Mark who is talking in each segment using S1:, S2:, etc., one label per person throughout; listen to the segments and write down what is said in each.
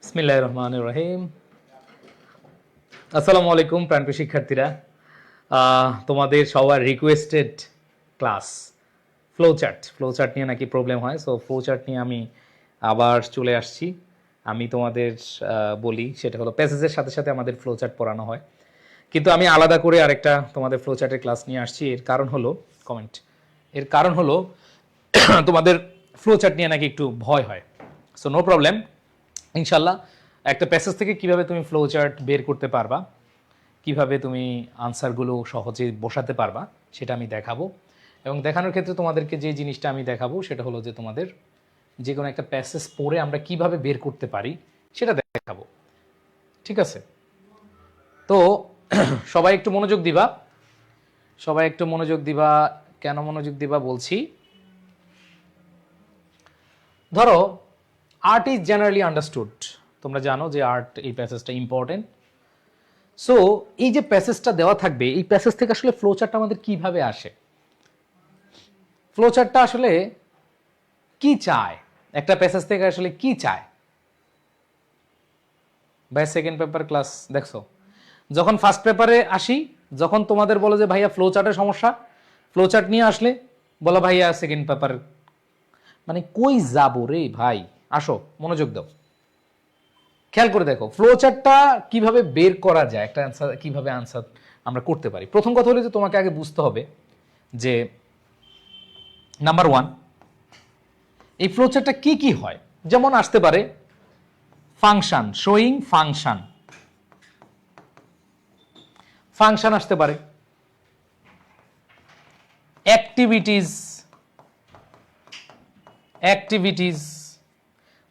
S1: বিসমিল্লাহির রহমানির রহিম। আসসালামু আলাইকুম প্রাণপ্রিয় শিক্ষার্থীরা। তোমাদের সবার রিকোয়েস্টেড ক্লাস ফ্লো চার্ট নিয়ে নাকি প্রবলেম হয়, সো ফ্লো চার্ট নিয়ে আমি আবার চলে আসছি। আমি তোমাদের বলি, সেটা হলো প্যাসেজের সাথে সাথে আমাদের ফ্লো চার্ট পড়ানো হয়, কিন্তু আমি আলাদা করে আরেকটা তোমাদের ফ্লো চার্টের ক্লাস নিয়ে আসছি। এর কারণ হলো তোমাদের ফ্লো চার্ট নিয়ে নাকি একটু ভয় হয়। সো নো প্রবলেম, ইনশাল্লাহ একটা প্যাসেজ থেকে কিভাবে তুমি ফ্লো চার্ট বের করতে পারবা, কিভাবে তুমি আনসারগুলো সহজে বসাতে পারবা, সেটা আমি দেখাবো। এবং দেখানোর ক্ষেত্রে তোমাদেরকে যে জিনিসটা আমি দেখাবো সেটা হলো যে তোমাদের যে কোনো একটা প্যাসেজ পড়ে আমরা কিভাবে বের করতে পারি সেটা দেখাবো। ঠিক আছে? তো সবাই একটু মনোযোগ দিবা, কেন মনোযোগ দিবা বলছি। ধরো, আর্ট ইজ জেনারেলি আন্ডারস্টুড, তোমরা জানো যে আর্ট, এই প্যাসেজটা ইম্পর্টেন্ট। সো এই যে প্যাসেজটা দেওয়া থাকবে, এই প্যাসেজ থেকে আসলে ফ্লো চার্টটা আমাদের কিভাবে আসে, ফ্লো চার্টটা আসলে কি চায়, একটা প্যাসেজ থেকে আসলে কি চায়। ভাই সেকেন্ড পেপার ক্লাস দেখছো, যখন ফার্স্ট পেপারে আসি, যখন তোমাদের বলো যে ভাইয়া ফ্লো চার্টের সমস্যা, ফ্লো চার্ট নিয়ে আসলে বলো ভাইয়া সেকেন্ড পেপার, মানে কই যাবো রে ভাই, আসো মনোযোগ দাও, খেয়াল করে দেখো ফ্লো চার্টটা কিভাবে বের করা যায়, একটা অ্যান্সার কিভাবে আনসার আমরা করতে পারি। প্রথম কথা হলো যে তোমাকে আগে বুঝতে হবে যে নাম্বার ওয়ান, এই ফ্লো চার্টটা কি কি হয়। যেমন আসতে পারে ফাংশন, শোয়িং ফাংশন আসতে পারে, অ্যাক্টিভিটিজ।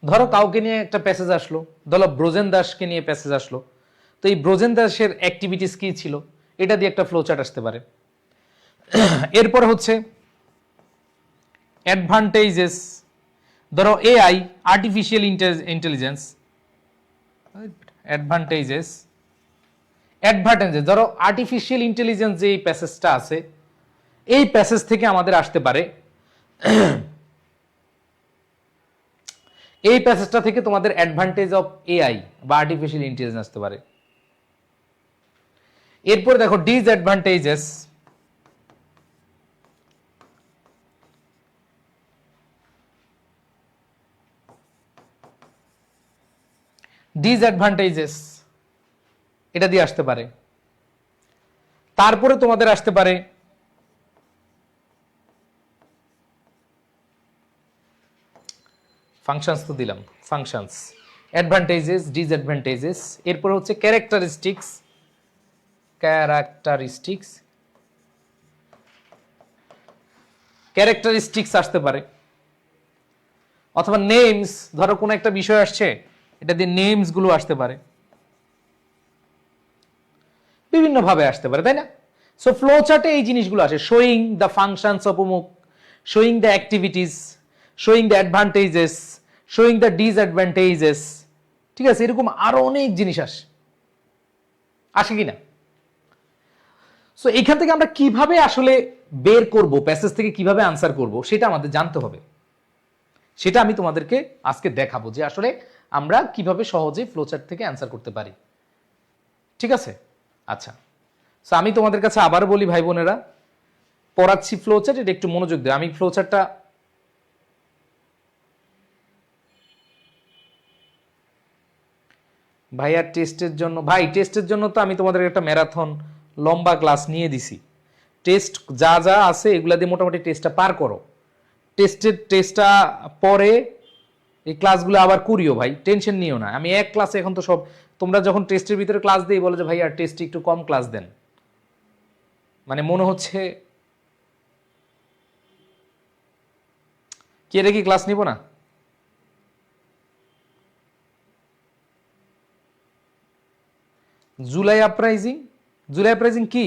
S1: ধরো কাউকে নিয়ে একটা প্যাসেজ আসলো, ধরো ব্রোজেন দাসকে নিয়ে প্যাসেজ আসলো, তো এই ব্রোজেন দাসের অ্যাক্টিভিটিস কি ছিল, এটা দিয়ে একটা ফ্লো চার্ট আসতে পারে। এরপর হচ্ছে অ্যাডভান্টেজেস, ধরো এআই, আর্টিফিশিয়াল ইন্টেলিজেন্স, অ্যাডভান্টেজেস ধরো আর্টিফিশিয়াল ইন্টেলিজেন্স যে এই প্যাসেজটা আছে, এই প্যাসেজ থেকে আমাদের আসতে পারে, এই প্যাসেজটা থেকে তোমাদের অ্যাডভান্টেজ অফ এআই বা আর্টিফিশিয়াল ইন্টেলিজেন্স আসতে পারে। এরপর দেখো ডিসঅ্যাডভান্টেজেস, এটা দিয়ে আসতে পারে। তারপরে তোমাদের আসতে পারে ফাংশনস, তো দিলাম ফাংশনস, অ্যাডভান্টেজেস, ডিসঅ্যাডভান্টেজেস। এরপর হচ্ছে ক্যারেক্টারিস্টিক্স আসতে পারে, অথবা নেমস, ধরো কোন একটা বিষয় আসছে, এটা দিয়ে নেমস গুলো আসতে পারে, বিভিন্ন ভাবে আসতে পারে, তাই না? সো ফ্লো চার্টে এই জিনিসগুলো আসে, শোয়িং দ্য ফাংশনস অফ অমুক, showing the activities, showing the advantages, showing the disadvantages. ঠিক আছে, এরকম আরো অনেক জিনিস আসে কিনা। সো এখান থেকে আমরা কিভাবে আসলে বের করব, প্যাসেজ থেকে কিভাবে আনসার করব, সেটা আমাদের জানতে হবে। সেটা আমি তোমাদেরকে আজকে দেখাবো যে আসলে আমরা কিভাবে সহজে ফ্লোচার্ট থেকে অ্যান্সার করতে পারি। ঠিক আছে? আচ্ছা, সো আমি তোমাদের কাছে আবার বলি ভাই বোনেরা, পড়াচ্ছি ফ্লোচার্ট, এটা একটু মনোযোগ দেয়। আমি ফ্লোচার্টটা টেস্টের জন্য তো আমি তোমাদের একটা ম্যারাথন লম্বা ক্লাস নিয়ে দিছি। টেস্ট যা যা আছে এগুলা দিয়ে মোটামুটি টেস্টটা পার করো। টেস্টটা পরে এই ক্লাসগুলো আবার করিও ভাই, টেনশন নিও না। আমি এক ক্লাসে এখন তো সব, তোমরা যখন টেস্টের ভিতরে ক্লাস দিই বলো যে ভাই আর টেস্টে একটু কম ক্লাস দেন, মানে মনে হচ্ছে কি এটা কি ক্লাস নিব না। জুলাই আপ্রাইজিং কি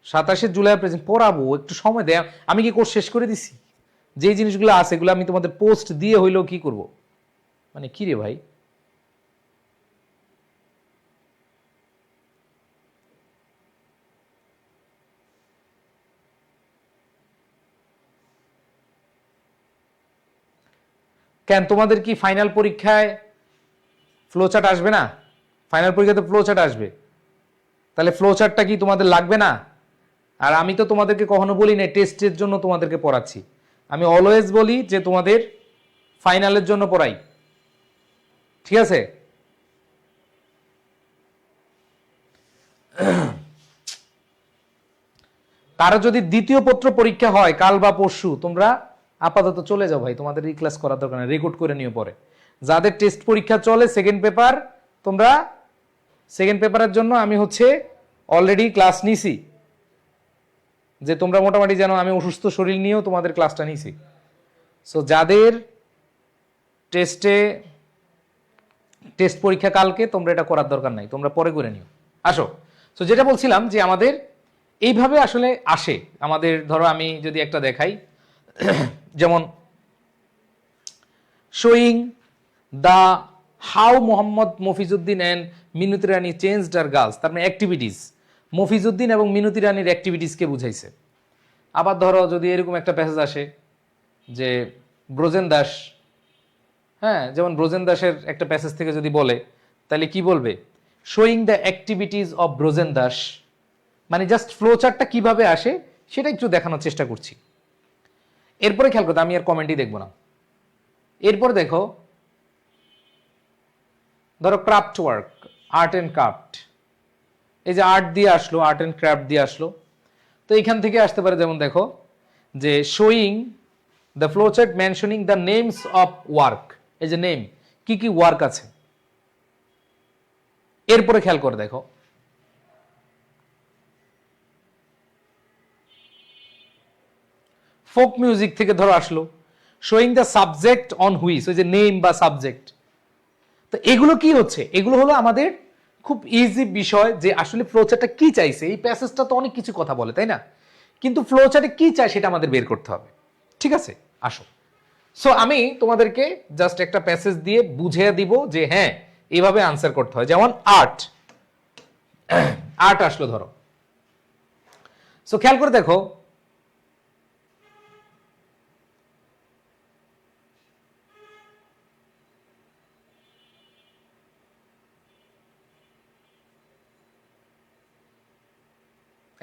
S1: 27 জুলাই আপ্রাইজিং পড়াবো, একটু সময় দেয়। আমি কি কোর্স শেষ করে দিছি? যে জিনিসগুলো আছে এগুলো আমি তোমাদের পোস্ট দিয়ে হইলেও কি করব, মানে কি রে ভাই। কেন তোমাদের কি ফাইনাল পরীক্ষায় ফ্লোচার্ট আসবে না? ফাইনাল পরীক্ষাতে ফ্লোচার্ট আসবে, তাহলে ফ্লোচার্টটা কি তোমাদের লাগবে না? আর আমি তো তোমাদেরকে কখনো বলি না টেস্টের জন্য তোমাদেরকে পড়াচ্ছি, আমি অলওয়েজ বলি যে তোমাদের ফাইনালের জন্য পড়াই, ঠিক আছে? কারো যদি দ্বিতীয় পত্র পরীক্ষা হয় কাল বা পরশু, তোমরা আপাতত চলে যাও ভাই, তোমাদের এই ক্লাস করার দরকার নেই, রেকর্ড করে নিও পরে। যাদের টেস্ট পরীক্ষা চলে সেকেন্ড পেপার, তোমরা সেকেন্ড পেপারের জন্য আমি অলরেডি ক্লাস নিছি, যে তোমরা মোটামুটি জানো আমি অসুস্থ শরীর নিয়েও তোমাদের ক্লাসটা নিছি। সো যাদের টেস্ট পরীক্ষা কালকে, তোমরা এটা করার দরকার নাই, তোমরা পরে করে নিও। আসো, সো যেটা বলছিলাম যে আমাদের এইভাবে আসলে আসে আমাদের, ধরো আমি যদি একটা দেখাই, যেমন showing the how Mohammad Mofizuddin and Minoti Rani changed আর গার্লস, তার মানে অ্যাক্টিভিটিস, মফিজউদ্দিন এবং মিনতি রানীর অ্যাক্টিভিটিসকে বুঝাইছে। আবার ধরো যদি এরকম একটা প্যাসেজ আসে যে ব্রজেন দাস, হ্যাঁ, যেমন ব্রজেন দাসের একটা প্যাসেজ থেকে যদি বলে, তাহলে কি বলবে? Showing the activities of Brajen Das, মানে জাস্ট ফ্লো চার্টটা কিভাবে আসে সেটা একটু দেখানোর চেষ্টা করছি। এরপরে খেয়াল করতে, আমি আর কমেন্টই দেখবো না। এরপর দেখো, ধরো craft work, art and craft, এই যে আর্ট দিয়ে আসলো, আর্ট অ্যান্ড ক্রাফট দিয়ে আসলো, তো এখান থেকে আসতে পারে, যেমন দেখো যে showing the flow chart mentioning the names of work, এই যে নেম, কি কি ওয়ার্ক আছে। এরপরে খেয়াল করে দেখো, ফোক মিউজিক থেকে ধরো আসলো showing the subject on which, ওই যে নেম বা সাবজেক্ট। তো এগুলো কি হচ্ছে? এগুলো হলো আমাদের খুব ইজি বিষয় যে আসলে ফ্লোচার্টটা কি চাইছে। এই প্যাসেজটা তো অনেক কিছু কথা বলে, তাই না? কিন্তু ফ্লোচার্টে কি চায় সেটা আমাদের বের করতে হবে, ঠিক আছে? আসো, সো আমি তোমাদেরকে জাস্ট একটা প্যাসেজ দিয়ে বুঝিয়ে দিব যে হ্যাঁ এইভাবে আনসার করতে হয়। যেমন আর্ট, আর্ট আসলো ধরো, সো খেয়াল করে দেখো,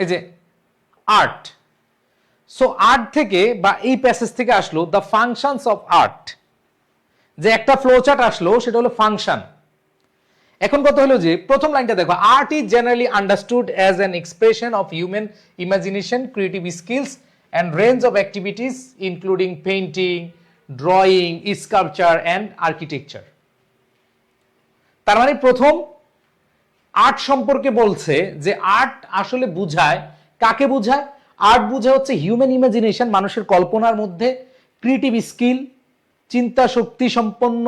S1: এই যে আর্ট, সো আর্ট থেকে বা এই প্যাসেজ থেকে আসলো দ্য ফাংশনস অফ আর্ট, যে একটা ফ্লোচার্ট আসলো সেটা হলো ফাংশন। এখন কথা হলো যে প্রথম লাইনটা দেখো, art is generally understood as an expression of human imagination, creative skills and range of activities including painting, drawing, sculpture and architecture. তার মানে প্রথম আর্ট সম্পর্কে বলছে যে আর্ট আসলে বুঝায়, কাকে বুঝায়? আর্ট বুঝায় হচ্ছে হিউম্যান ইমাজিনেশন, মানুষের কল্পনার মধ্যে, ক্রিয়েটিভ স্কিল, চিন্তা শক্তি সম্পন্ন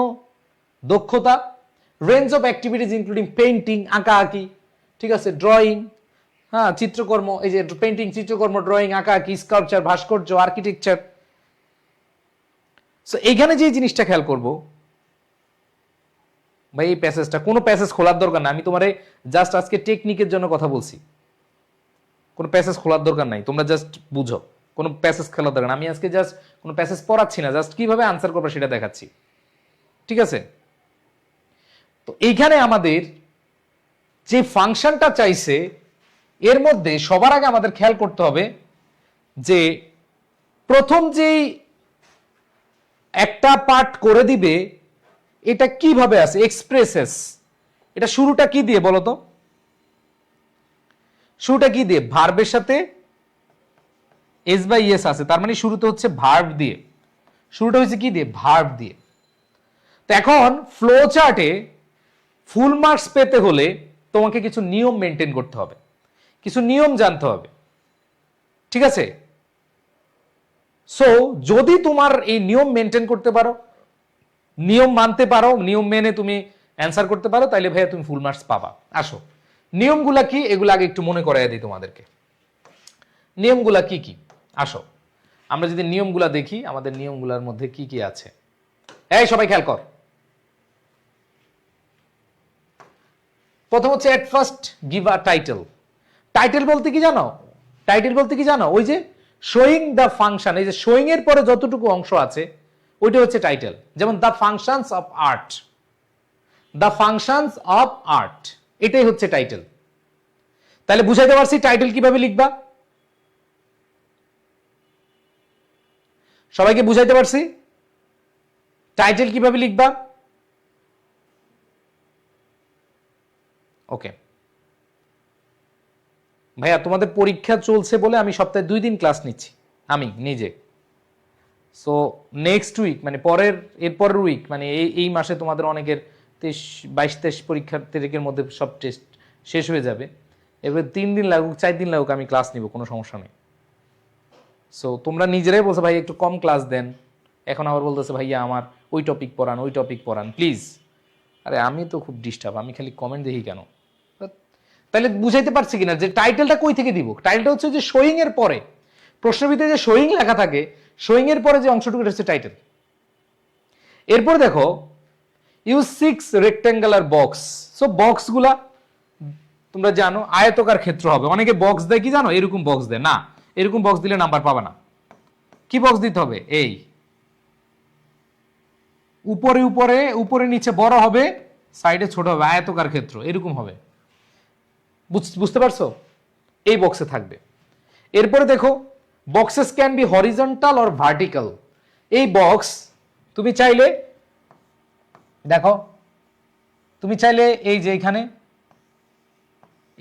S1: দক্ষতা, range of activities including painting, আঁকাআঁকি, ঠিক আছে, ড্রয়িং, হ্যাঁ, চিত্রকর্ম, এই যে পেইন্টিং, চিত্রকর্ম, ড্রয়িং, আঁকাআঁকি, স্কাল্পচার, ভাস্কর্য, আর্কিটেকচার। সো এইখানে যে জিনিসটা খেয়াল করব ভাই, এই প্যাসেজটা, কোনো প্যাসেজ খোলার দরকার না, আমি তোমারে জাস্ট আজকে টেকনিকের জন্য কথা বলছি, কোনো প্যাসেজ খোলার দরকার নাই, তোমরা জাস্ট বুঝো, কোনো প্যাসেজ খোলার দরকার না। আমি আজকে জাস্ট কোনো প্যাসেজ পড়াচ্ছি না, জাস্ট কিভাবে আনসার করবে সেটা দেখাচ্ছি, ঠিক আছে? তো এইখানে আমাদের যে ফাংশনটা চাইছে, এর মধ্যে সবার আগে আমাদের খেয়াল করতে হবে যে প্রথম যেই একটা পার্ট করে দিবে এটা কিভাবে আছে, এক্সপ্রেসেস, এটা শুরুটা কি দিয়ে বলো তো? শুরুটা কি দিয়ে? ভার্বের সাথে এস বাই এস আছে, তার মানে শুরুতে হচ্ছে ভার্ব দিয়ে, শুরুটা হচ্ছে কি দিয়ে? ভার্ব দিয়ে। তো এখন ফ্লো চার্টে ফুল মার্কস পেতে হলে তোমাকে কিছু নিয়ম মেনটেন করতে হবে, কিছু নিয়ম জানতে হবে, ঠিক আছে? সো যদি তোমার এই নিয়ম মেনটেন করতে পারো, নিয়ম মানতে পারো, নিয়ম মেনে তুমি অ্যান্সার করতে পারো, তাইলে ভাইয়া তুমি ফুল মার্কস পাবা। আসো, নিয়মগুলা কি এগুলো আগে একটু মনে করাইয়া দিই তোমাদেরকে। নিয়মগুলা কি কি? আসো আমরা যদি নিয়মগুলা দেখি, আমাদের নিয়মগুলোর মধ্যে কি কি আছে, এই সবাই খেয়াল কর। প্রথম হচ্ছে at first give a title. Title বলতে কি জানো? টাইটেল বলতে কি জানো? ওই যে শোয়িং দ্য ফাংশন, এই যে শোয়িং এর পরে যতটুকু অংশ আছে ওইটা হচ্ছে টাইটেল। যেমন the functions of art, the functions of art, এটাই হচ্ছে টাইটেল। তাহলে বুঝাইতে পারছি টাইটেল কিভাবে লিখবা? সবাইকে বুঝাইতে পারছি টাইটেল কিভাবে লিখবা? ওকে ভাইয়া, তোমাদের পরীক্ষা চলছে বলে আমি সপ্তাহে 2 দিন ক্লাস নিচ্ছি আমি নিজে। সো নেক্সট উইক মানে এরপরের উইক মানে এই মাসে তোমাদের অনেকের 22-23 পরীক্ষার তারিখের মধ্যে সব টেস্ট শেষ হয়ে যাবে। এবার 3 দিন লাগুক 4 দিন লাগুক আমি ক্লাস নিব, কোনো সমস্যা নেই। সো তোমরা নিজেরাই বলছো ভাই একটু কম ক্লাস দেন, এখন আবার বলতেছে ভাইয়া আমার ওই টপিক পড়ান প্লিজ। আরে আমি তো খুব ডিস্টার্ব, আমি খালি কমেন্ট দেখি কেন? তাহলে বুঝাইতে পারছি কিনা যে টাইটেলটা কই থেকে দিব? টাইটেলটা হচ্ছে যে শোয়িং এর পরে, প্রশ্নের ভিতরে যে শোয়িং লেখা থাকে, শোয়িং এর পরে যে অংশটুকু হচ্ছে টাইটেল। এরপর দেখো ইউজ 6 রেক্ট্যাঙ্গুলার বক্স। সো বক্সগুলা তোমরা জানো আয়তকার ক্ষেত্র হবে। অনেকে বক্স দেয় কি জানো, এরকম বক্স দেয় না, এরকম বক্স দিলে নাম্বার পাবে না। কি বক্স দিতে হবে? এই উপরে নিচে বড় হবে, সাইডে ছোট হবে, আয়তকার ক্ষেত্র এরকম হবে। বুঝতে পারছো? এই বক্সে থাকবে। এরপরে দেখো boxes can be horizontal or vertical. এই বক্স তুমি চাইলে দেখো, তুমি চাইলে এই যে এখানে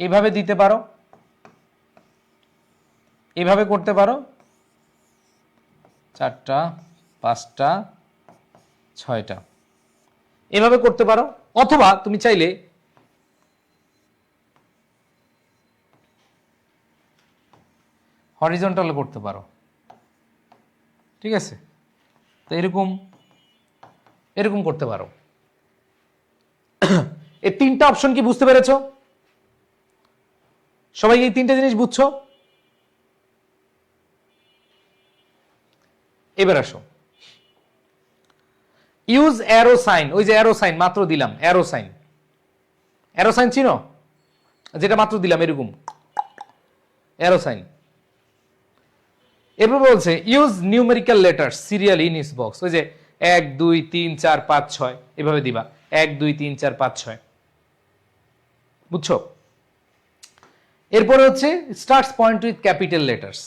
S1: এইভাবে দিতে পারো, এইভাবে করতে পারো, 4টা 5টা 6টা এভাবে করতে পারো, অথবা তুমি চাইলে হরিজন্টালে করতে পারো। ঠিক আছে, তো এরকম করতে পারো। এই 3টা অপশন কি বুঝতে পেরেছো? সবাই এই 3টে জিনিস বুঝছো? এবার আসো ইউজ অ্যারো সাইন। ওই যে অ্যারো সাইন মাত্র দিলাম, অ্যারো সাইন চিনো? যেটা মাত্র দিলাম এরকম অ্যারো সাইন। এরপর বলছে use numerical letter serial in each box. ওই যে 1 2 3 4 5 6 এভাবে দিবা, 1 2 3 4 5 6। বুঝছো? এরপরে হচ্ছে starts point with capital letters.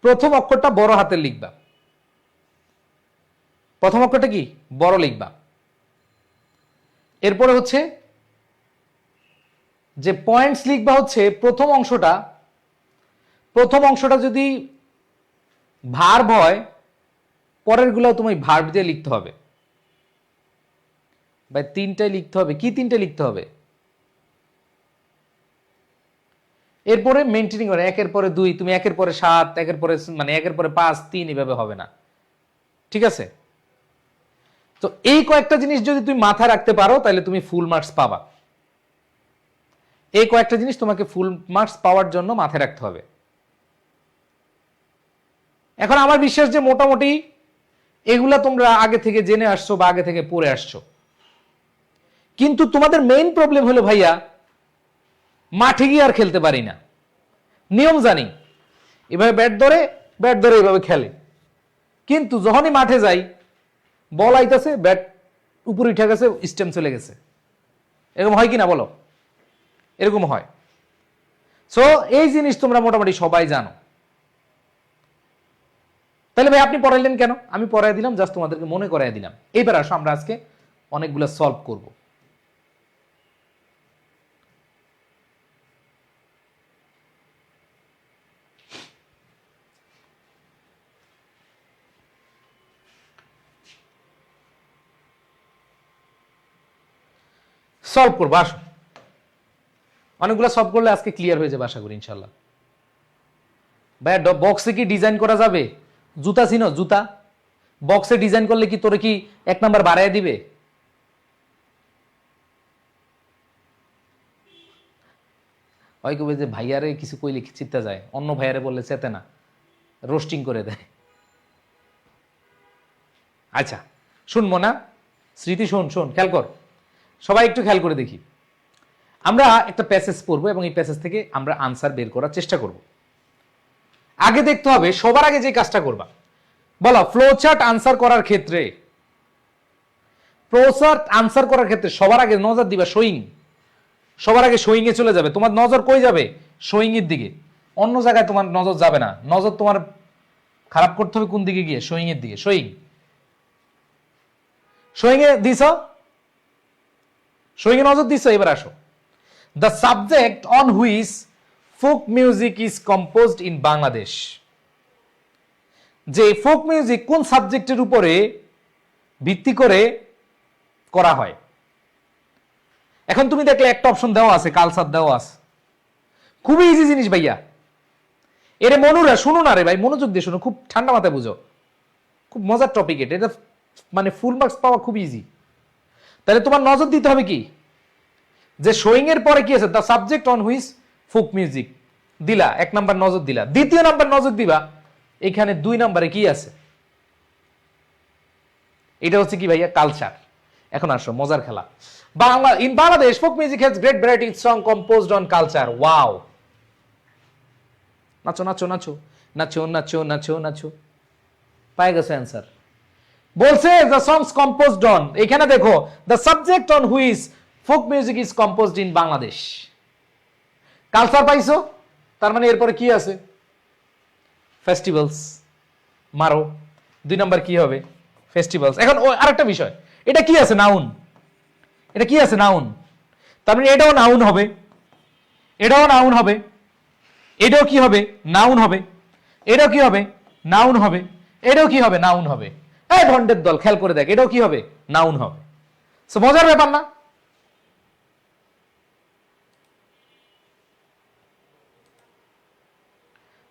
S1: প্রথম অক্ষরটা বড় হাতের লিখবা। প্রথম অক্ষরটা কি বড় লিখবা। এরপরে হচ্ছে যে পয়েন্টস লিখবা হচ্ছে প্রথম অংশটা যদি ভার্ব হয়, পরের গুলো তুমি ভার্ব দিয়ে লিখতে হবে। ভাই 3টাই লিখতে হবে। কি 3টে লিখতে হবে? এরপরে মেইনটেনিং করে 1-এর পরে 2, তুমি 1-এর পরে 7, 1-এর পরে মানে 1-এর পরে 5 3 এভাবে হবে না। ঠিক আছে? তো এই কয়েকটা জিনিস যদি তুমি মাথায় রাখতে পারো তাহলে তুমি ফুল মার্কস পাবা। এই কয়েকটা জিনিস তোমাকে ফুল মার্কস পাওয়ার জন্য মাথায় রাখতে হবে। এখন আমার বিশ্বাস যে মোটামুটি এগুলা তোমরা আগে থেকে জেনে আসছো বা আগে থেকে পড়ে আসছো, কিন্তু তোমাদের মেইন প্রবলেম হলো ভাইয়া মাঠে গিয়ে আর খেলতে পারি না। নিয়ম জানি, এভাবে ব্যাট ধরে এভাবে খেলে, কিন্তু যখনই মাঠে যাই বল আইতাছে, ব্যাট উপরে উঠে গেছে, স্টেম চলে গেছে। এরকম হয় কি না বলো? এরকম হয়। সো এই জিনিস তোমরা মোটামুটি সবাই জানো। তাহলে ভাই আপনি পড়াইলেন কেন? আমি পড়াই দিলাম, জাস্ট তোমাদেরকে মনে করাই দিলাম। এইবার আসো আমরা আজকে অনেকগুলো সলভ করব। সলভ করবো, আসো। অনেকগুলো সলভ করলে আজকে ক্লিয়ার হয়ে যাবে আশা করি ইনশাল্লাহ। ভাইয়া বক্সে কি ডিজাইন করা যাবে? জুতা চিনো? জুতা বক্সে ডিজাইন করলে কি তোরে কি 1 নাম্বার বাড়ায় দিবে? হয় কবে যে ভাইয়ারে কিছু কইলে চিত্তা যায়, অন্য ভাইয়ারে বললে চেতে না, রোস্টিং করে দেয়। আচ্ছা শুনবো না? স্মৃতি শোন খেয়াল কর, সবাই একটু খেয়াল করে দেখি। আমরা একটা প্যাসেজ পড়বো এবং এই প্যাসেজ থেকে আমরা আনসার বের করার চেষ্টা করব। আগে দেখতে হবে, সবার আগে যে কাজটা করবা, বলো ফ্লো চার্ট আনসার করার ক্ষেত্রে ফ্লোচার্ট আনসার করার ক্ষেত্রে সবার আগে নজর দিবা শোয়িং, সবার আগে শোয়িং এ চলে যাবে। তোমার নজর কই যাবে? শোয়িং এর দিকে, অন্য জায়গায় তোমার নজর যাবে না। নজর তোমার খারাপ করতে হবে কোন দিকে গিয়ে? শোয়িং এর দিকে। শোয়িং, শোয়িং এ দিছ, শোয়িং এ নজর দিছ। এবার আসো, the subject on which folk music is composed in Bangladesh. যে ফোক মিউজিক কোন সাবজেক্টের উপরে ভিত্তি করে করা হয়। এখন তুমি দেখলে একটা অপশন দেওয়া আছে, কালচার দেওয়া আছে। খুবই ইজি জিনিস ভাইয়া। এরে মনুরা শুনো না রে ভাই, মনোযোগ দিয়ে শুনো, খুব ঠান্ডা মাথায় বুঝো, খুব মজার টপিক এটা। এটা মানে ফুল মার্কস পাওয়া খুব ইজি। তাহলে তোমার নজর দিতে হবে কি, যে শোয়িং এর পরে কি আছে? The subject on which folk music দিলা, এক নাম্বার নজর দিলা। দ্বিতীয় নাম্বার নজর দিবা এখানে 2 নম্বরে কি আছে? এটা হচ্ছে কি ভাইয়া? কালচার। এখন আসো মজার খেলা। In Bangladesh folk music has great variety song composed on culture. Wow, নাচো নাচো নাচো নাচো নাচো নাচো নাচো। পাই গেছে অ্যান্সার। বলছে দ্য সংস কম্পোজড অন, এখানে দেখো the subject on which folk music is composed in Bangladesh. Culture পাইছো, তার মানে এরপরে কি আছে? ফেস্টিভ্যালস। মারো, 2 নাম্বার কি হবে? ফেস্টিভ্যালস। এখন আরেকটা বিষয়, এটা কি আছে? নাউন। এটা কি আছে? নাউন। তার মানে এটাও নাউন হবে, এটাও নাউন হবে, এটাও কি হবে? নাউন হবে। এটাও কি হবে? নাউন হবে। এটাও কি হবে? নাউন হবে। এই ভন্ডের দল, খেয়াল করে দেখ, এটাও কি হবে? নাউন হবে। সো মজার ব্যাপার না?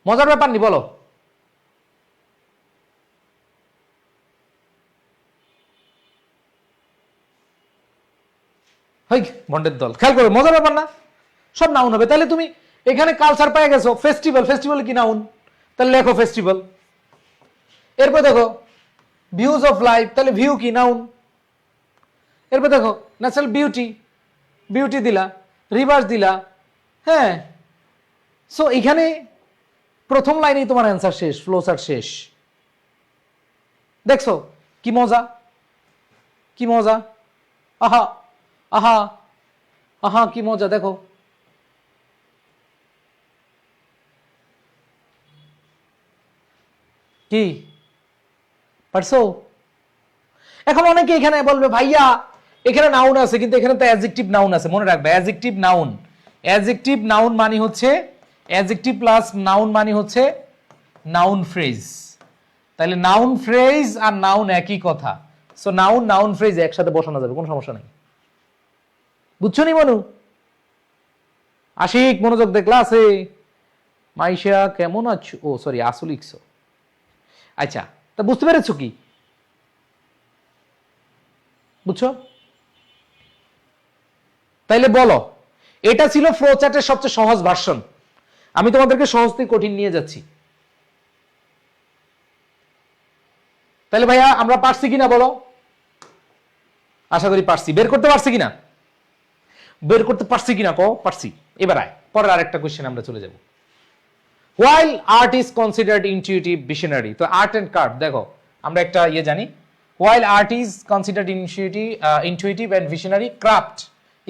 S1: মজার ব্যাপার নি বলো? ভন্ডের দল, খেয়াল করবে, মজার ব্যাপার না? সব নাউন হবে। তাহলে তুমি এখানে কালচার পেয়ে গেছো। ফেস্টিভ্যাল, ফেস্টিভ্যাল কি নাউন? তাহলে লেখো ফেস্টিভ্যাল। এরপর দেখো ভিউজ অফ লাইফ, তাহলে ভিউ কি? নাউন। এরপর দেখো ন্যাচারাল বিউটি, বিউটি দিলা, রিভার্স দিলা। হ্যাঁ, সো এখানে প্রথম লাইনেই তোমার অ্যান্সার শেষ, ফ্লোচার্ট শেষ। দেখছো কি মজা, কি মজা। আহা আহা আহা, কি মজা। দেখো কি পারছো? এখন অনেকে এখানে বলবে ভাইয়া এখানে নাউন আছে, কিন্তু এখানে তো অ্যাডজেক্টিভ নাউন আছে। মনে রাখবে অ্যাডজেক্টিভ নাউন, অ্যাডজেক্টিভ নাউন মানে হচ্ছে অ্যাডজেক্টিভ প্লাস নাউন মানে হচ্ছে নাউন ফ্রেজ। তাহলে নাউন ফ্রেজ আর নাউন একই কথা। সো নাউন নাউন ফ্রেজ একসাথে বসানো যাবে, কোনো সমস্যা নাই। বুঝছো নি মনু? আশিক মনোযোগ দে ক্লাসে। মাইশা কেমন আছো? ও সরি, আসু লিখছো। আচ্ছা, তা বুঝতে পেরেছো কি? বুঝছো? তাইলে বলো, এটা ছিল ফ্লোচার্টের সবচেয়ে সহজ ভার্সন। আমি তোমাদেরকে সহজ থেকে কঠিন নিয়ে যাচ্ছি। তাহলে ভাইয়া আমরা পারছি কিনা বলো? আশা করি পারছি। বের করতে পারছি কিনা? বের করতে পারছি কিনা কো? পারছি। এবার আয়, পরের আরেকটা কোশ্চেন আমরা চলে যাব। While art is considered intuitive visionary, তো আর্ট এন্ড কার্ট দেখো আমরা একটা ইয়ে জানি। While art is considered intuitive and visionary, craft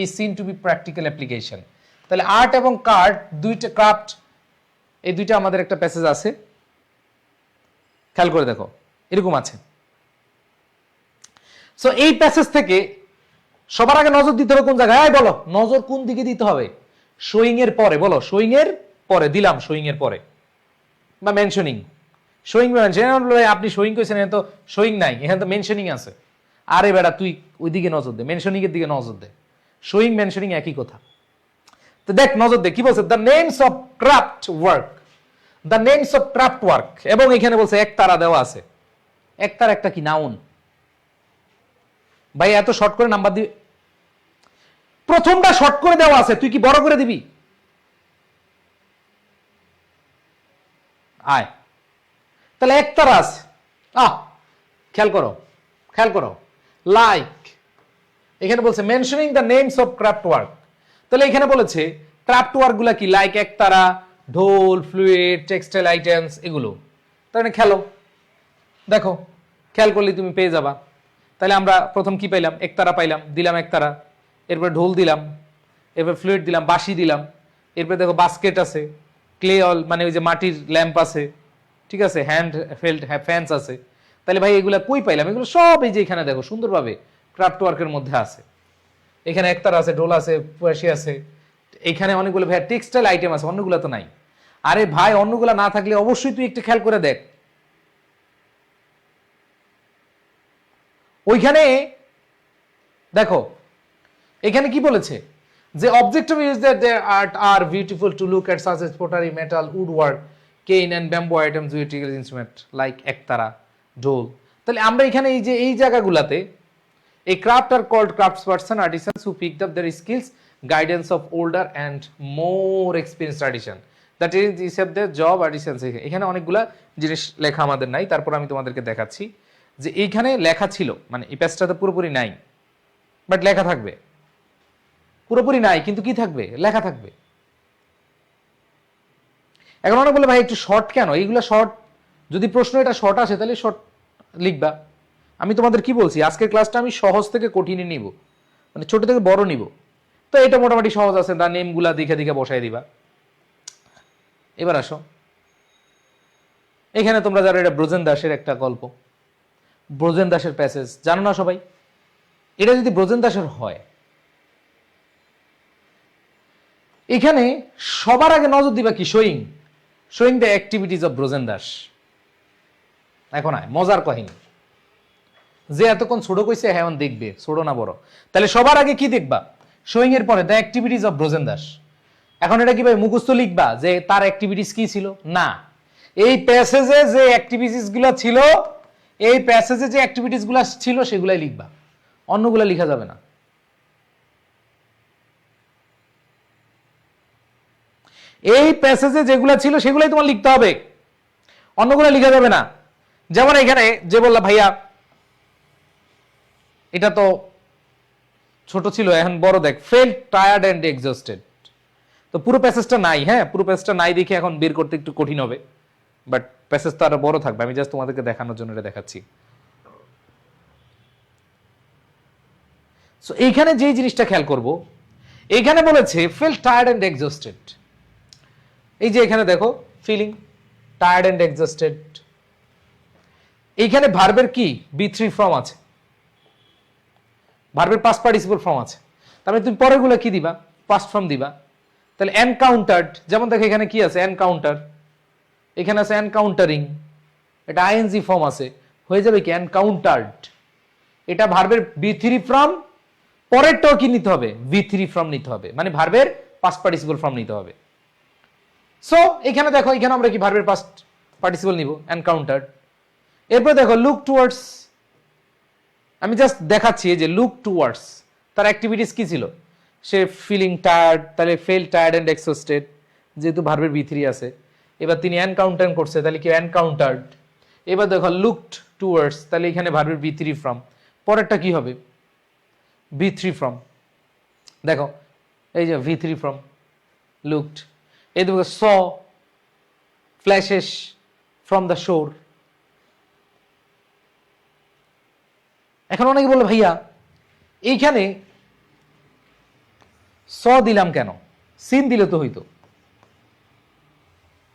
S1: is seen to be practical application. তাহলে আর্ট এবং কার্ট দুইটা, ক্রাফট এই দুইটা আমাদের একটা প্যাসেজ আছে, খেয়াল করে দেখো এরকম আছে। সো এই প্যাসেজ থেকে সবার আগে নজর দিতে হবে কোন জায়গায়? বলো নজর কোন দিকে দিতে হবে? শোয়িং এর পরে। বলো শোয়িং এর পরে দিলাম, শোয়িং এর পরে বা মেনশনিং। শোয়িং আপনি শোয়িং করেছেন, এখানে তো শোয়িং নাই, এখানে তো মেনশনিং আছে। আরে বেটা তুই ওই দিকে নজর দে, মেনশনিং এর দিকে নজর দে। শোয়িং মেনশনিং একই কথা। তো দেখ নজর দে কি বলছে, the names of craft work, the names of craft work. এবং এখানে বলছে একতারা দেওয়া আছে। একতারা একটা কি? নাউন। ভাই এত শর্ট করে নাম্বার দিবি? প্রথমটা শর্ট করে দেওয়া আছে, তুই কি বড় করে দিবি? আয়, তাহলে একতারা আছে। খেয়াল করো, খেয়াল করো। লাইক এখানে বলছে mentioning the names of craft work. তাহলে এখানে বলেছে ক্রাফট ওয়ার্ক গুলা কি? লাইক একতারা, ঢোল, ফ্লুইড, টেক্সটাইল আইটেমস, এগুলো। তাহলে খেলো, দেখো খেয়াল করলে তুমি পেয়ে যাবা। তাহলে আমরা প্রথম কি পাইলাম, একতারা পাইলাম, দিলাম একতারা, এরপর ঢোল দিলাম, এরপর ফ্লুইড দিলাম, বাঁশি দিলাম, এরপর দেখো বাস্কেট আছে, ক্লে অল মানে ওই যে মাটির ল্যাম্প আছে, ঠিক আছে, হ্যান্ড ফেল্ড ফ্যান্স আছে। তাহলে ভাই এগুলা কই পাইলাম? এগুলো সব এই যে এখানে দেখো সুন্দরভাবে ক্রাফট ওয়ার্কের মধ্যে আছে। এখানে একতারা আছে, ঢোল আছে, বাঁশি আছে, এখানে অনেকগুলো ভাই টেক্সটাইল আইটেম আছে, অন্যগুলো তো নাই। আরে ভাই অন্যগুলো না থাকলে অবশ্যই তুই একটু খেয়াল করে দেখ, ওইখানে দেখো এখানে কি বলেছে যে objective is that they art are beautiful to look at such as pottery, metal, wood work, cane and bamboo items, musical instrument like ektara, dhol. তাহলে আমরা এখানে এই যে এই জায়গাগুলাতে এই craft are called crafts person artisans who picked up their skills guidance of older and more experience tradition that is of their job artisans. এখানে অনেকগুলা জিনিস লেখা আমাদের নাই, তারপর আমি তোমাদেরকে দেখাচ্ছি যে এইখানে লেখা ছিল, মানে এই পেজটাতে পুরোপুরি নাই বাট লেখা থাকবে, পুরোপুরি নাই কিন্তু কি থাকবে, লেখা থাকবে। এখন অনেক বলে ভাই একটু শর্ট কেন, এইগুলো শর্ট, যদি প্রশ্ন এটা শর্ট আসে তাহলে শর্ট লিখবা। আমি তোমাদের কি বলছি, আজকের ক্লাসটা আমি সহজ থেকে কঠিনে নিব, মানে ছোট থেকে বড় নিব। তো এটা মোটামুটি সহজ আছে, তার নেমগুলা দেখে দেখে বসাই দিবা। এবার আসো, এখানে তোমরা যারা, এটা ব্রজেন দাসের একটা গল্প, ব্রজেন দাসের প্যাসেজ জানো না সবাই? এটা যদি ব্রজেন দাসের হয়, এখানে সবার আগে নজর দিবা কি, showing the activities of Brajen Das. এখন আয় মজার কাহিনী, যে এতক্ষণ ছোট কইছে হ্যাঁ দেখবে, ছোট না বড়, তাহলে সবার আগে কি দেখবা, শোয়িং এর পরে the activities of Brajen Das. এখন এটা কি ভাই মুখস্থ লিখবা যে তার অ্যাক্টিভিটিস কি ছিল? না, এই প্যাসেজে যে অ্যাক্টিভিটিস গুলো ছিল, এই প্যাসেজে যে অ্যাক্টিভিটিস গুলো ছিল সেগুলাই লিখবা, অন্যগুলো লিখা যাবে না। এই প্যাসেজে যেগুলা ছিল সেগুলাই তোমার লিখতে হবে, অন্যগুলো লিখা যাবে না। যেমন এখানে যে বললা ভাইয়া এটা তো ছোট ছিল, এখন বড় দেখ, ফেল্ট টায়ার্ড এন্ড এক্সস্টেড। তো পুরো প্যাসেজটা নাই, হ্যাঁ পুরো প্যাসেজটা নাই দেখে এখন বের করতে একটু কঠিন হবে, বাট প্যাসেজ তো আরো বড় থাকবে, আমি জাস্ট তোমাদেরকে দেখানোর জন্য এটা দেখাচ্ছি। সো এইখানে যে জিনিসটা খেয়াল করব, এখানে বলেছে ফেল টায়ার্ড এন্ড এক্সস্টেড। এই যে এখানে দেখো ফিলিং টায়ার্ড এন্ড এক্সস্টেড, এইখানে ভার্বের কি বি3 ফর্ম আছে, ভার্বের পাস্ট পার্টিসিপল ফর্ম আছে, তাহলে তুমি পরের গুলো কি দিবা, পাস্ট ফর্ম দিবা। তাহলে এনকাউন্টার্ড, যেমন দেখো এখানে কি আছে, এনকাউন্টার, এখানে আছে এনকাউন্টারিং, এটা আইএনজি ফর্ম আছে, হয়ে যাবে কি এনকাউন্টার্ড। এটা ভার্বের বি3 ফর্ম, পরেরটাও কি নিতে হবে, বি3 ফর্ম নিতে হবে, মানে ভার্বের পাস্ট পার্টিসিপল ফর্ম নিতে হবে। সো এখানে দেখো, এখানে আমরা কি ভার্বের পাস্ট পার্টিসিপল নিব, এনকাউন্টার্ড। এরপর দেখো লুক টুয়ার্ডস, আমি জাস্ট দেখাচ্ছি যে লুক টুয়ার্ডস তার অ্যাক্টিভিটিস কি ছিল, সে ফিলিং টায়ার্ড, তাহলে ফেল টায়ার্ড এন্ড এক্সস্টেড, যেহেতু ভার্বের বি3 আছে। এবার তিনি এনকাউন্টার করছে, তাহলে কি এনকাউন্টার্ড। এবার দেখো লুকড টুয়ার্ডস, তাহলে এখানে ভার্বের বি3 ফর্ম, পরেরটা কি হবে, বি3 ফর্ম। দেখো এই যে ভি3 ফর্ম লুকড। এই দেখো স ফ্ল্যাশেস ফ্রম দ্য শোর। এখন অনেকে বলে ভাইয়া এইখানে স দিলাম কেন, সিন দিলে তো হইতো।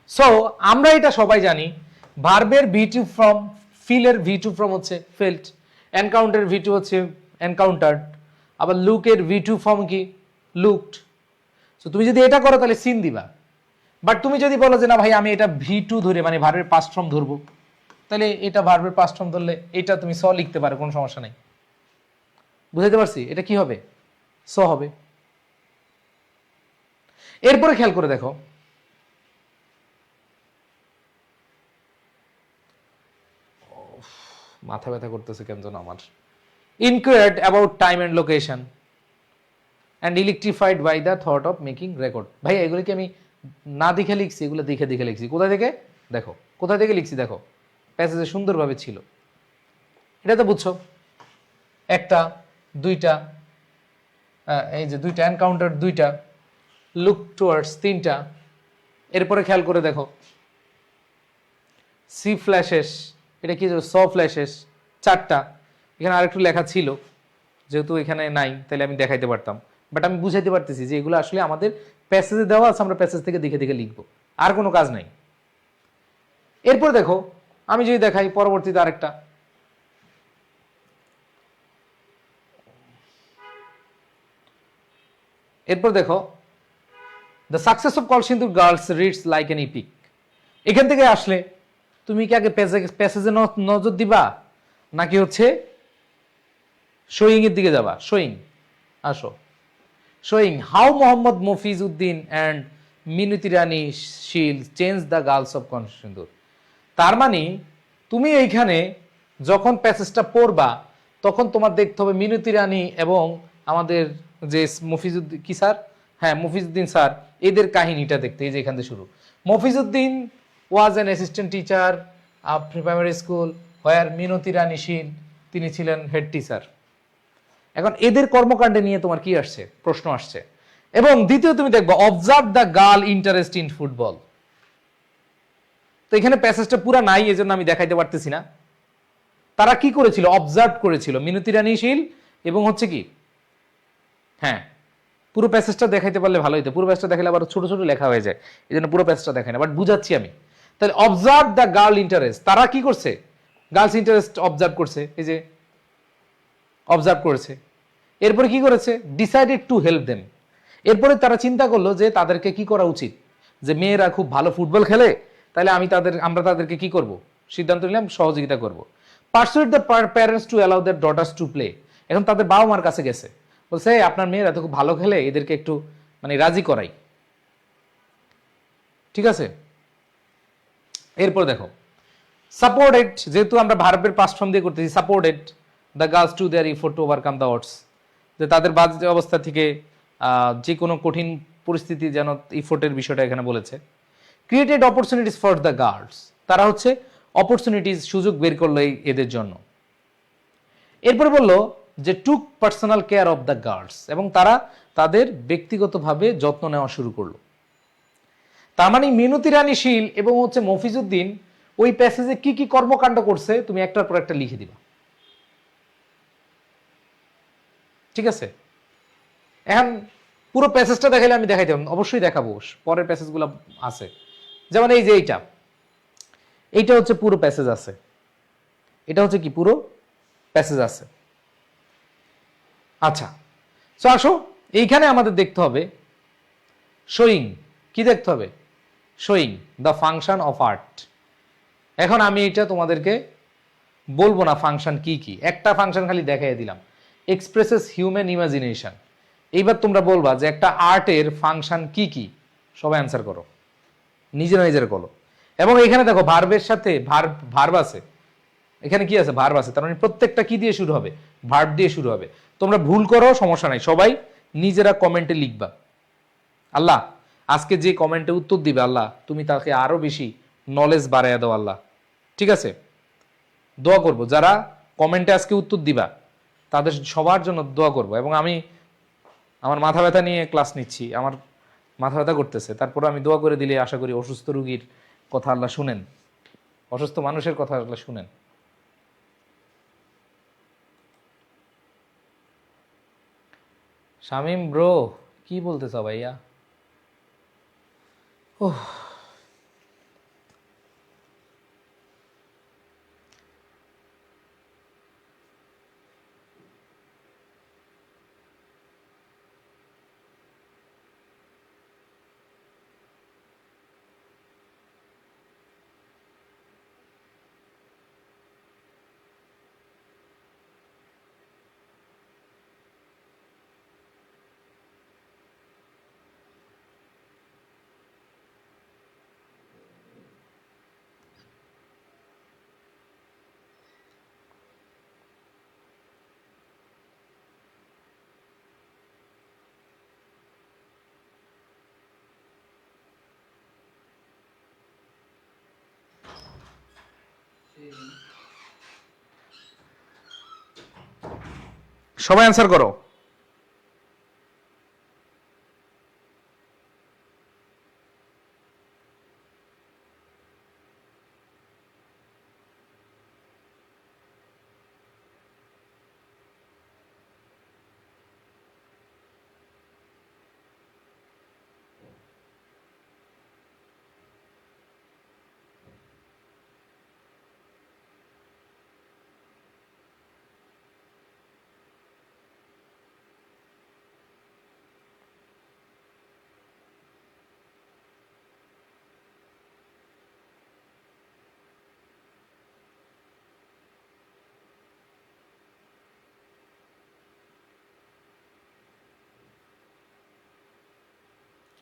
S1: সো আমরা এটা সবাই জানি, ভার্বের ভি2 ফর্ম, ফিলের ভি2 ফর্ম হচ্ছে ফেল্ট, এনকাউন্টার ভি2 হচ্ছে এনকাউন্টার্ড, আবার লুকের ভি2 ফর্ম কি লুকড। সো তুমি যদি এটা করো তাহলে সিন দিবা, বাট তুমি যদি বলো যে না ভাই আমি এটা ভি2 ধরে মানে ভার্বের পাস্ট ফর্ম ধরবো, তাহলে এটা ভার্বের পাস্ট ফর্ম ধরলে এটা তুমি স লিখতে পারো, কোনো সমস্যা নাই। বুঝাইতে পারছি? এটা কি হবে, স হবে। এরপরে খেয়াল করে দেখো, মাথা ব্যথা করতেছে কেন যেন আমার। Inquired about time and location and electrified by the thought of making record. ভাই এগুলো কি আমি না দেখে লিখছি, এগুলো দেখে দেখে লিখছি। কোথায় থেকে দেখো, কোথায় থেকে লিখছি দেখো, প্যাসেজে সুন্দরভাবে ছিল। এটা তো বুঝছো, একটা দুইটা, এই যে দুইটা এনকাউন্টার, দুইটা লুক টুয়ার্ডস, তিনটা। এরপরে খেয়াল করে দেখো সি ফ্ল্যাশেস, এটা কি স ফ্ল্যাশেস, চারটা। এখানে আরেকটু লেখা ছিল, যেহেতু এখানে নাই তাহলে আমি দেখাইতে পারতাম, বাট আমি বুঝাইতে পারতেছি যে এগুলো আসলে আমাদের প্যাসেজে দেওয়া আছে, আমরা প্যাসেজ থেকে দেখে দেখে লিখবো, আর কোনো কাজ নাই। এরপর দেখো আমি যদি দেখাই পরবর্তীতে আরেকটা, এরপর দেখো the success of Kalsindur girls reads like N epic. এখান থেকে আসলে তুমি কি আগে প্যাসেজে নজর দিবা নাকি হচ্ছে শোয়িং এর দিকে যাবা? শোয়িং, আসো। Showing how Mohammad Mofiz Uddin and Minoti Rani Shil changed the girls of Kalsindur. তার মানে তুমি এইখানে যখন প্যাসেজটা পড়বা তখন তোমার দেখতে হবে মিনতি রানী এবং আমাদের যে মফিজউদ্দিন কি স্যার, হ্যাঁ মফিজউদ্দিন স্যার, এদের কাহিনীটা দেখতে। এই যে এখান থেকে শুরু। Mofizuddin was an assistant teacher primary school where Minoti Rani Shil, তিনি ছিলেন হেড টিচার। এখন এদের কর্মকাণ্ডে নিয়ে তোমার কি আসছে, প্রশ্ন আসছে। এবং দ্বিতীয় তুমি দেখবো observe the girl interest in football. তো এখানে প্যাসেজটা পুরা নাই, এজন্য আমি দেখাইতে পারতেছি না। তারা কি করেছিল, অবজার্ভ করেছিল মিনতি রানী শীল এবং হচ্ছে কি, হ্যাঁ পুরো প্যাসেজটা দেখাইতে পারলে ভালো হইতো। পুরো প্যাসেজটা দেখালে আবার ছোট ছোট লেখা হয়ে যায়, এই জন্য পুরো প্যাসেজটা দেখাই না, বাট বুঝাচ্ছি আমি। তাহলে অবজার্ভ দ্য গার্ল ইন্টারেস্ট, তারা কি করছে, গার্লস ইন্টারেস্ট অবজার্ভ করছে, এই যে অবজার্ভ করেছে। এরপরে কি করেছে, ডিসাইডেড টু হেল্প দেম। এরপরে তারা চিন্তা করলো যে তাদেরকে কি করা উচিত, যে মেয়েরা খুব ভালো ফুটবল খেলে, তাহলে আমরা তাদেরকে কি করব, সিদ্ধান্ত নিলাম সহযোগিতা করব। Persuade the parents to allow their daughters to play. এখন তাদের বাবা মার কাছে গেছে, বলছে আপনার মেয়েরা তো খুব ভালো খেলে, এদেরকে একটু মানে রাজি করাই। ঠিক আছে, এরপর দেখো সাপোর্টেড, যেহেতু আমরা ভার্বের পাস্ট ফর্ম দিয়ে করতেছি, supported the girls to their effort to overcome the ods, যে তাদের বাজে অবস্থা থেকে যে কোনো কঠিন পরিস্থিতি যেন ইফোর্টের বিষয়টা এখানে বলেছে। Created opportunities for the girls, তারা হচ্ছে অপরচুনিটিস সুযোগ বের করলো এদের জন্য। এরপরে বললো যে took personal care of the girls, এবং তারা তাদের ব্যক্তিগতভাবে যত্ন নেওয়া শুরু করলো। তার মানে মিনতি রানী শীল এবং হচ্ছে মফিজউদ্দিন ওই প্যাসেজে কি কি কর্মকাণ্ড করছে তুমি একটার পর একটা লিখে দিবা। ঠিক আছে, এখন পুরো প্যাসেজটা দেখাইলে আমি দেখাইতে অবশ্যই দেখাবো, পরের প্যাসেজগুলো আছে। যেমন এই যে এইটা হচ্ছে পুরো প্যাসেজ আছে, এটা হচ্ছে কি পুরো প্যাসেজ আছে। আচ্ছা তো আসো এইখানে আমাদের দেখতে হবে শোয়িং, কি দেখতে হবে, showing the function of art. এখন আমি এটা তোমাদেরকে বলবো না ফাংশন কি কি, একটা ফাংশন খালি দেখাই দিলাম, এক্সপ্রেসেস হিউম্যান ইমাজিনেশন। এইবার তোমরা বলবা যে একটা আর্টের ফাংশন কি কি, সবাই অ্যান্সার করো, নিজেরা নিজের করো। এবং এখানে দেখো ভার্বের সাথে ভার্ব আছে, এখানে কি আছে, ভার্ব আছে, তার মানে প্রত্যেকটা কি দিয়ে শুরু হবে, ভার্ব দিয়ে শুরু হবে। তোমরা ভুল করো সমস্যা নাই, সবাই নিজেরা কমেন্টে লিখবা। আল্লাহ আজকে যে কমেন্টে উত্তর দিবে, আল্লাহ তুমি তাকে আরো বেশি নলেজ বাড়াইয়া দাও আল্লাহ। ঠিক আছে, দোয়া করব যারা কমেন্টে আজকে উত্তর দিবা তাদের সবার জন্য দোয়া করব। এবং আমি আমার মাথা ব্যথা নিয়ে ক্লাস নিচ্ছি, আমার মাথা ব্যথা করতেছে, তারপরে আমি দোয়া করে দিলে আশা করি অসুস্থ রুগীর কথা আল্লাহ শুনেন, অসুস্থ মানুষের কথা আল্লাহ শুনেন। শামিম ব্রো কি বলতেছ ভাইয়া? ওহ, সবাই অ্যান্সার করো।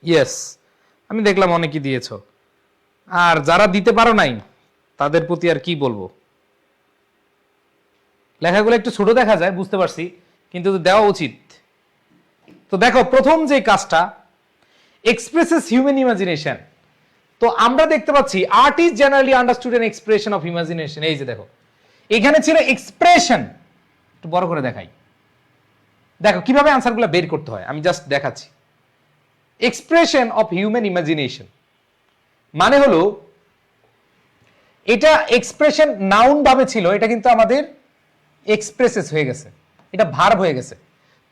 S1: ইয়েস, আমি দেখলাম অনেকেই দিয়েছো। আর যারা দিতে পারো নাই তাদের প্রতি আর কি বলবো, লেখাগুলো একটু ছোট দেখা যায় বুঝতে পারছি, কিন্তু দেওয়া উচিত। তো দেখো প্রথম যে কাজটা, এক্সপ্রেসেস হিউম্যান ইমাজিনেশন। তো আমরা দেখতে পাচ্ছি art is generally understood N expression of imagination. এই যে দেখো এখানে ছিল এক্সপ্রেশন, একটু বড় করে দেখাই, দেখো কিভাবে আনসারগুলো বের করতে হয়, আমি জাস্ট দেখাচ্ছি। এক্সপ্রেশন অফ হিউম্যান ইমাজিনেশন মানে হলো, এটা এক্সপ্রেশন নাউন ভাবে ছিল, এটা কিন্তু আমাদের এক্সপ্রেসেস হয়ে গেছে, এটা ভার্ব হয়ে গেছে।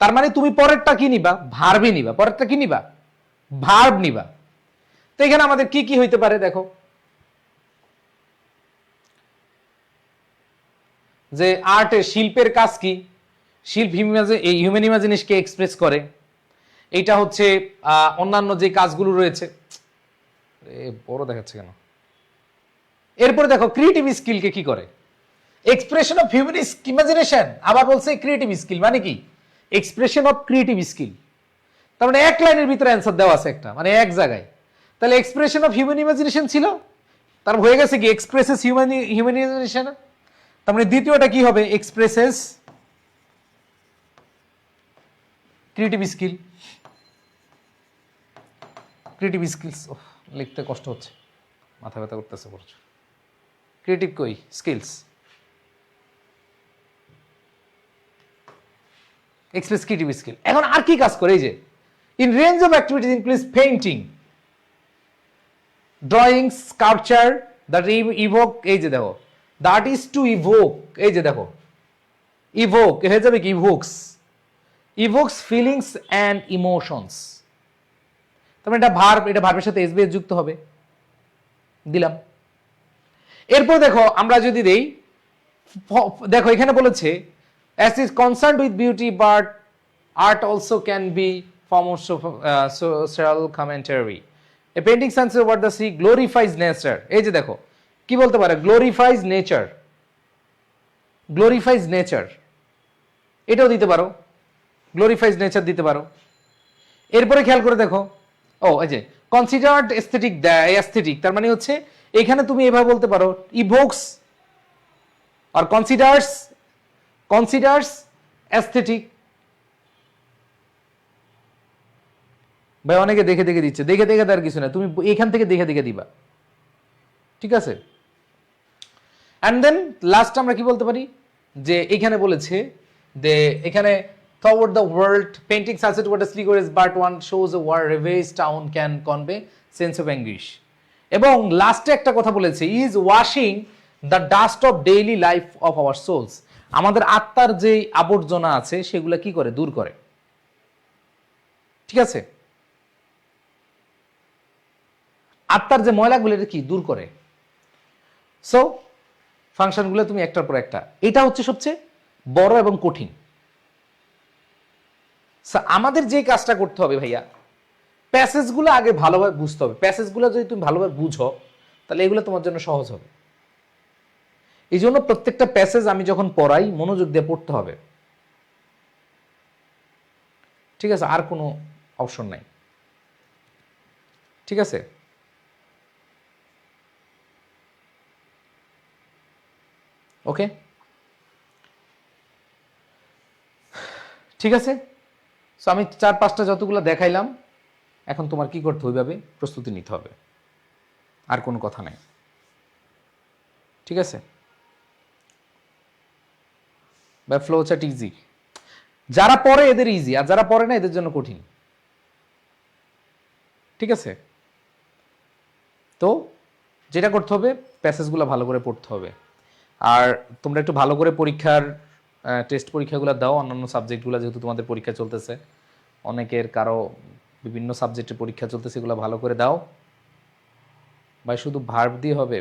S1: তার মানে তুমি পরেরটা কি নিবা, ভার্বই নিবা। পরেরটা কি নিবা, ভার্ব নিবা। তো এখানে আমাদের কি কি হইতে পারে দেখো, যে আর্টের শিল্পের কাজ কি, শিল্প হিউম্যান ইমাজিনেশনকে এক্সপ্রেস করে। এটা হচ্ছে অন্যান্য যে কাজগুলো রয়েছে, বড় দেখাচ্ছে কেন। এরপরে দেখো ক্রিয়েটিভ স্কিলকে কি করে, এক্সপ্রেশন অফ হিউম্যান ইমাজিনেশন, আবার বলছে ক্রিয়েটিভ স্কিল মানে কি, এক্সপ্রেশন অফ ক্রিয়েটিভ স্কিল। তার মানে এক লাইনের ভিতরে অ্যান্সার দেওয়া আছে একটা, মানে এক জায়গায়। তাহলে এক্সপ্রেশন অফ হিউম্যান ইমাজিনেশন ছিল, তার হয়ে গেছে কি এক্সপ্রেসেস হিউম্যান ইমাজিনেশন। তার মানে দ্বিতীয়টা কি হবে, expresses creative skill. Creative skills, লিখতে কষ্ট হচ্ছে, মাথা ব্যথা করতেছে প্রচুর। ক্রিয়েটিভ কই, স্কিলস, এক্সপ্রেস ক্রিয়েটিভ স্কিল। এখন আর কি কাজ করে, এই যে in range of activities includes painting, drawing, sculpture that evoke, এই যে দেখো দ্যাট ইজ টু ইভোক, এই যে দেখো ইভোক হয়ে যাবে কি Evocus, Evocus feelings and emotions. তার মানে এটা ভার্ব, এটা ভার্বের সাথে এসবিএস যুক্ত হবে, দিলাম। এরপর দেখো আমরা যদি দেই, দেখো এখানে বলেছে as is concerned with beauty but art also can be form of social commentary. A painting sunset over the sea glorifies nature. এই যে দেখো কি বলতে পারে, glorifies nature, glorifies nature, এটাও দিতে পারো, glorifies nature দিতে পারো। এরপরে খেয়াল করে দেখো, ও এই যে কনসিডার্ড এস্থেটিক, এস্থেটিক তার মানে হচ্ছে এখানে তুমি এভাবে বলতে পারো ইভোকস আর কনসিডার্স অ্যাস্থেটিক। ভাই অনেকে দেখে দেখে দিচ্ছে, দেখে দেখে তার কিছু না, তুমি এখান থেকে দেখে দেখে দিবা, ঠিক আছে। অ্যান্ড দেন লাস্ট আমরা কি বলতে পারি, যে এখানে বলেছে যে এখানে throughout the world painting sunset water sleek is but one shows a war ravaged town can convey sense of anguish. এবং লাস্টে একটা কথা বলেছে, is washing the dust of daily life of our souls, আমাদের আত্মার যে আবর্জনা আছে সেগুলো কি করে, দূর করে, ঠিক আছে। আত্মার যে ময়লাগুলো এটা কি দূর করে। সো ফাংশনগুলো তুমি একটার পর একটা, এটা হচ্ছে সবচেয়ে বড় এবং কঠিন। আমাদের যে কাজটা করতে হবে ভাইয়া, প্যাসেজগুলো আগে ভালোভাবে বুঝতে হবে। প্যাসেজগুলো যদি তুমি ভালোভাবে বুঝো তাহলে এগুলো তোমার জন্য সহজ হবে। এই জন্য প্রত্যেকটা প্যাসেজ আমি যখন পড়াই মনোযোগ দিয়ে পড়তে হবে, ঠিক আছে, আর কোনো অপশন নাই, ঠিক আছে। ওকে, ঠিক আছে। সো আমি 4-5টা যতগুলো দেখাইলাম, এখন তোমার কি করতে হবে, প্রস্তুতি নিতে হবে, আর কোনো কথা নাই, ঠিক আছে। বা ফ্লো চার্ট ইজি, যারা পড়ে এদের ইজি, আর যারা পড়ে না এদের জন্য কঠিন, ঠিক আছে। তো যেটা করতে হবে, প্যাসেজগুলো ভালো করে পড়তে হবে। আর তোমরা একটু ভালো করে পরীক্ষার টেস্ট পরীক্ষাগুলো দাও, অন্যান্য সাবজেক্টগুলো যেহেতু তোমাদের পরীক্ষা চলতেছে, অনেকের কারো বিভিন্ন সাবজেক্টের পরীক্ষা চলতেছে, এগুলো ভালো করে দাও ভাই। শুধু ভার্ব দিয়ে হবে,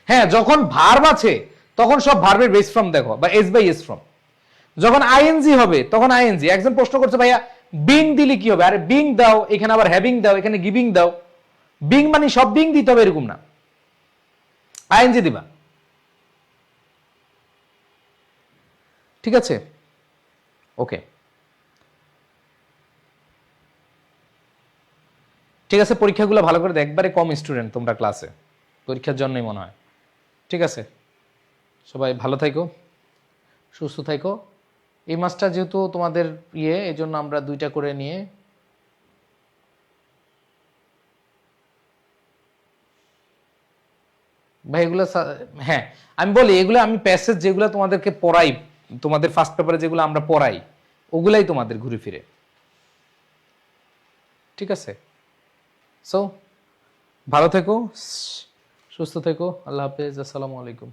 S1: হ্যাঁ যখন ভার্ব আছে তখন সব ভার্বের বেস ফর্ম দেখো, বা এস বাই এস ফর্ম। যখন আইএনজি হবে তখন আইএনজি। একজন প্রশ্ন করছে ভাইয়া বিং দিলে কি হবে, আরে বিং দাও, এখানে আবার হ্যাভিং দাও, এখানে গিভিং দাও। বিং মানে সব বিং দিতে হবে এরকম না, আইএনজি দিবা, ঠিক আছে। ওকে, ঠিক আছে, পরীক্ষাগুলো ভালো করে একবারে কম স্টুডেন্ট তোমরা ক্লাসে, পরীক্ষার জন্যই মনে হয়। ঠিক আছে, সবাই ভালো থাকো, সুস্থ থাকো। এই মাসটা যেহেতু তোমাদের এই জন্য আমরা 2টা করে নিয়ে ভাই এগুলো হ্যাঁ আমি বলি, এগুলো আমি প্যাসেজ যেগুলো তোমাদেরকে পড়াই, তোমাদের ফার্স্ট পেপারে যেগুলো আমরা পড়াই ওগুলাই তোমাদের ঘুরে ফিরে। ঠিক আছে, সো ভালো থেকো, সুস্থ থেকো, আল্লাহ হাফেজ, আসসালামু আলাইকুম।